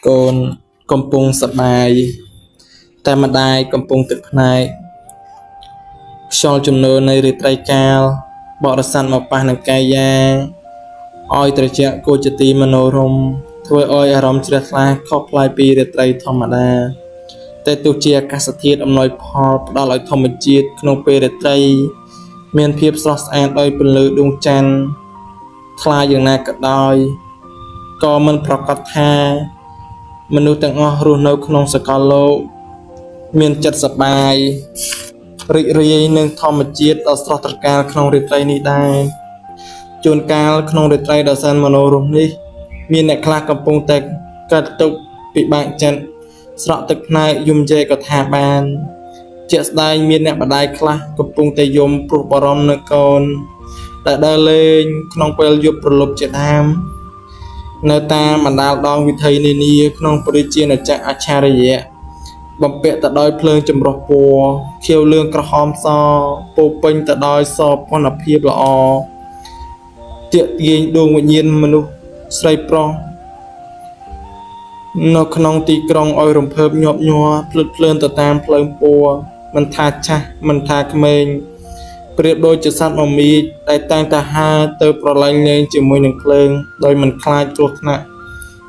កូនកំពុងសប្បាយតែម្ដាយកំពុងទឹកភ្នែកខ្យល់ជំនោរនៃរាត្រីកាលបរិស័ទមកប៉ះនឹងកាយយ៉ាឲ្យត្រជាក់គួរជាទីមនោរម្យធ្វើឲ្យអារម្មណ៍ជ្រះថ្លាខុសប្លែកពីរាត្រីធម្មតាតែទោះជាអាកាសធាតុអំណោយផលផ្ដល់ឲ្យធម្មជាតិក្នុងពេលរាត្រីមានភាពស្រស់ស្អាតដោយពន្លឺដួងច័ន្ទថ្លាយ៉ាងណាក៏ដោយក៏មិនប្រកាសថាមនុស្សទាំងអស់រស់នៅក្នុងសកលលោកមានចិត្តសប្បាយរីករាយនឹងធម្មជាតិដ៏ស្រស់ត្រកាលក្នុងរាត្រីនេះដែរជួនកាលក្នុងរាត្រីដ៏សែនមនោរម្យនេះមានអ្នកខ្លះកំពុងតែកាត់ទុកពិបាកចិត្តស្រក់ទឹកភ្នែកយំយេក៏ថាបានជាក់ស្ដែងមានអ្នកម្ដាយខ្លះកំពុងតែយំព្រោះបារម្ភនឹងកូនដែលដើរលេងក្នុងពេលយប់ប្រលប់ជាដើមនៅតាមបណ្ដាលដងវិថីនានាក្នុងព្រះរាជាណាចក្រអច្ឆរិយៈបំពាក់ទៅដោយភ្លើងចម្រុះពណ៌ខៀវលឿងក្រហមសពោពេញទៅដោយសោភ័ណភាពល្អទាក់ទាញដួងវិញ្ញាណមនុស្សស្រីប្រុសនៅក្នុងទីក្រុងឲ្យរំភើបញាប់ញ័រភ្លឺតភ្លើនទៅតាមផ្លូវពណ៌មិនថាចាស់មិនថាក្មេងប្រៀបដូចជាសត្វមមាញដែលតែងតែហើរទៅប្រឡែងលេងជាមួយនឹងភ្លើងដោយមិនខ្លាចគ្រោះថ្នាក់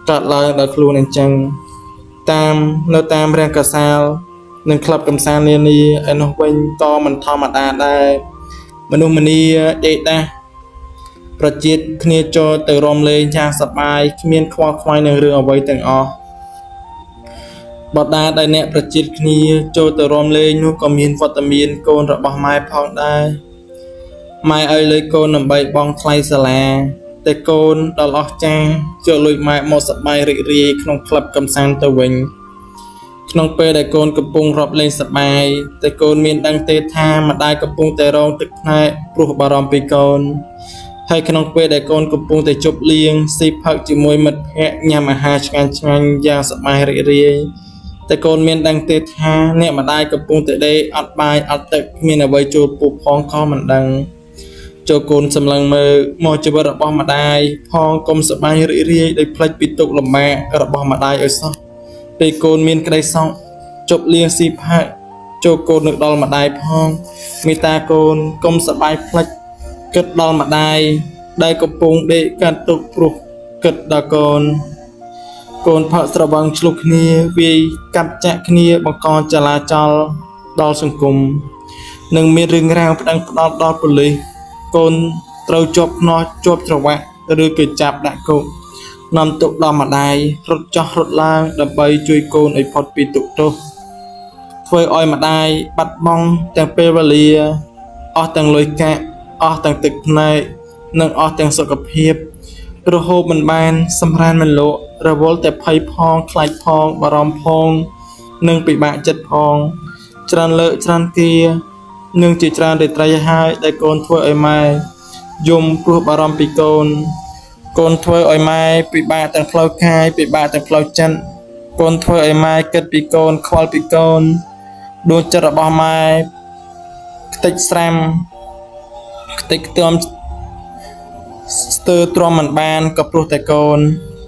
កើតឡើងដោយខ្លួនអញ្ចឹងនៅតាមរាំងកាសាលនិងក្លឹបកម្សាន្តនានាឯនោះវិញក៏មិនធម្មតាដែរមនុស្សម្នាដេកដាស់ប្រជិតគ្នាចូលទៅរំលេងយ៉ាងសប្បាយគ្មានខ្វល់ខ្វាយនឹងរឿងអ្វីទាំងអស់បដាដែលអ្នកប្រជិតគ្នាចូលទៅរំលេងនោះក៏មានវត្តមានកូនរបស់ម៉ែផងដែរម៉ែឲ្យលុយកូនដើម្បីបង់ថ្លៃសាលាតែកូនដល់អស់ចាស់ចូលលុយម៉ែមកសប្បាយរីករាយក្នុងក្លឹបកម្សាន្តទៅវិញក្នុងពេលដែលកូនកំពុងរាប់លេងសប្បាយតែកូនមានដឹងទេថាម្ដាយកំពុងតែរងទឹកភ្នែកព្រោះបារម្ភពីកូនហើយក្នុងពេលដែលកូនកំពុងតែជប់លៀងស៊ីផឹកជាមួយមិត្តភ័ក្តិញ៉ាំអាហារឆ្ងាញ់យ៉ាងសប្បាយរីករាយតែកូនមានដឹងទេថាអ្នកម្ដាយកំពុងតែដេកអត់បាយអត់ទឹកគ្មានអ្វីចូលពោះផងក៏មិនដឹងចូលកូនសម្លឹងមើលមកជីវិតរបស់ម្ដាយផងកុំសប្បាយរីករាយដោយភ្លេចពីទុក្ខលំបាករបស់ម្ដាយឲ្យសោះពេលកូនមានក្តីសោកជប់លៀងស៊ីផឹកចូលកូននឹកដល់ម្ដាយផងមេត្តាកូនកុំសប្បាយភ្លេចគិតដល់ម្ដាយដែលកំពុងដេកកាត់ទុកព្រោះគិតដល់កូនផឹកស្រវឹងឆ្លុះគ្នាវាយកាប់ចាក់គ្នាបង្កចលាចលដល់សង្គមនិងមានរឿងរ៉ាវប្តឹងផ្ដាល់ដល់ប៉ូលីសកូនត្រូវជាប់ខ្នោះជាប់ច្រវាក់ឬក៏ចាប់ដាក់គុកនាំទុកដល់ម្ដាយរត់ចោះរត់ឡើងដើម្បីជួយកូនឲ្យផុតពីទុក្ខទោសធ្វើឲ្យម្ដាយបាត់បង់ទាំងពេលវេលាអស់ទាំងលុយកាក់អស់ទាំងទឹកភ្នែកនិងអស់ទាំងសុខភាពរហូតមិនបានសម្រានមិនលក់រវល់តែភ័យផងខ្លាចផងបារម្ភផងនិងពិបាកចិត្តផងច្រើនលើកច្រើនគានឹងជាច្រើនរាត្រីហើយដែលកូនធ្វើឲ្យម៉ែយំព្រោះបារម្ភពីកូនធ្វើឲ្យម៉ែពិបាកទាំងផ្លូវកាយពិបាកទាំងផ្លូវចិត្តកូនធ្វើឲ្យម៉ែគិតពីកូនខ្វល់ពីកូនដួងចិត្តរបស់ម៉ែខ្ទេចស្រាំខ្ទេចខ្ទាំស្ទើរទ្រាំមិនបានក៏ព្រោះតែកូន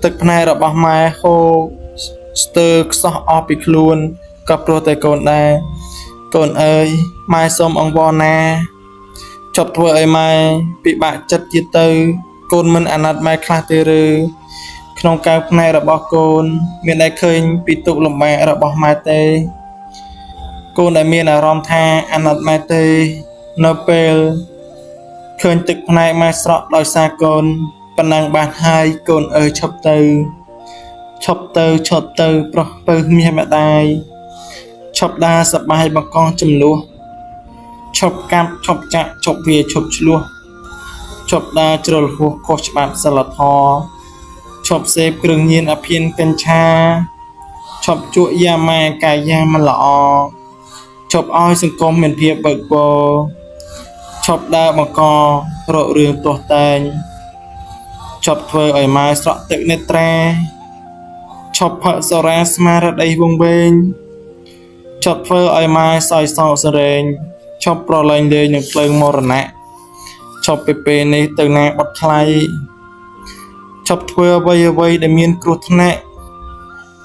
ទឹកភ្នែករបស់ម៉ែហូរស្ទើរខ្សោះអស់ពីខ្លួនក៏ព្រោះតែកូនដែរកូនអើយម៉ែសូមអង្វរណាជប់ធ្វើឲ្យម៉ែពិបាកចិត្តទៀតទៅកូនមិនអាណិតម៉ែខ្លះទេឬក្នុងកៅភ្នែករបស់កូនមានតែឃើញពីទុក្ខលំបាករបស់ម៉ែទេកូនដែលមានអារម្មណ៍ថាអាណិតម៉ែទេនៅពេលឃើញទឹកភ្នែកម៉ែស្រក់ដោយសារកូនប៉ុណ្ណឹងបានហើយកូនអើយឈប់ទៅប្រុសពើមាសម្ដាយឈប់ដើរសប្បាយបង្កងចំនួនឈប់កាប់ឈប់ចាក់ឈប់វាឈប់ឆ្លោះឈប់ដើរជ្រុលហួសខុសច្បាប់សិលធម៌ឈប់សេពគ្រឿងញៀនអភិនកញ្ឆាឈប់ជក់យ៉ាម៉ាកាយយ៉ាមិនល្អឈប់ឲ្យសង្គមមានភាពបើកបរឈប់ដើរបង្ករករឿងទាស់តែងឈប់ធ្វើឲ្យម៉ែស្រក់ទឹកនេត្រាឈប់ផឹកសូរ៉ាស្មារតីវង្វេងឈប់ធ្វើឲ្យម៉ែសោយសោកសរែងឈប់ប្រឡែងលេងនឹងភ្លើងមរណៈឈប់ពីពេលនេះទៅណាបាត់ថ្លៃឈប់ធ្វើអ្វីដែលមានគ្រោះថ្នាក់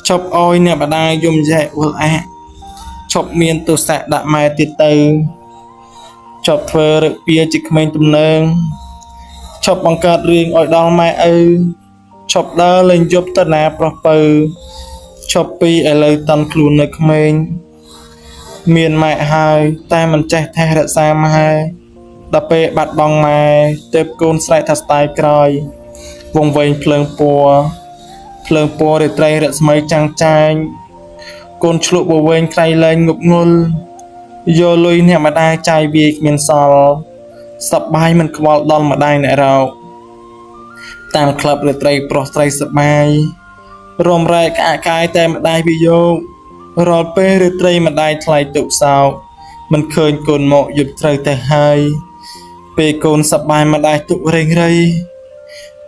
ឈប់អោយអ្នកបដាយំយែវល់អាឈប់មានទោសៈដាក់ម៉ែទៀតទៅឈប់ធ្វើរឹកពៀជាក្មេងទំនើងឈប់បង្កើតរឿងឲ្យដល់ម៉ែឪឈប់ដើរលេងយប់ទៅណាប្រុសពៅឈប់ពីឥឡូវតន់ខ្លួននៅក្មេងមានម៉ែហើយតែមិនចេះថែរក្សាម៉ែដល់ពេលបាត់បង់ម៉ែទើបកូនស្រែកថាស្ដាយក្រោយវងវែងភ្លើងពណ៌រាត្រីរស្មីចាំងចាញកូនឆ្លក់វវែងក្រៃលែងងប់ងល់យកលុយអ្នកម្ដាយចាយវាយគ្មានសល់សប្បាយមិនខ្វល់ដល់ម្ដាយអ្នករោគតាមក្លឹបរាត្រីប្រុសស្រីសប្បាយរំរែកក្អាកកាយតែម្ដាយវាយករាល់ពេលរាត្រីម្ដាយថ្លៃទុកសោកមិនឃើញកូនមកយប់ត្រូវទៅហើយពេលកូនសប្បាយម្ដាយទុករេងរៃ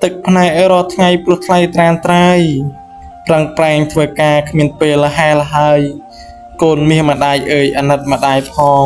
ទឹកភ្នែករាល់ថ្ងៃព្រោះថ្លៃត្រានត្រាយប្រឹងប្រែងធ្វើការគ្មានពេលលហែលហើយកូនមាសម្ដាយអើយអាណិតម្ដាយផង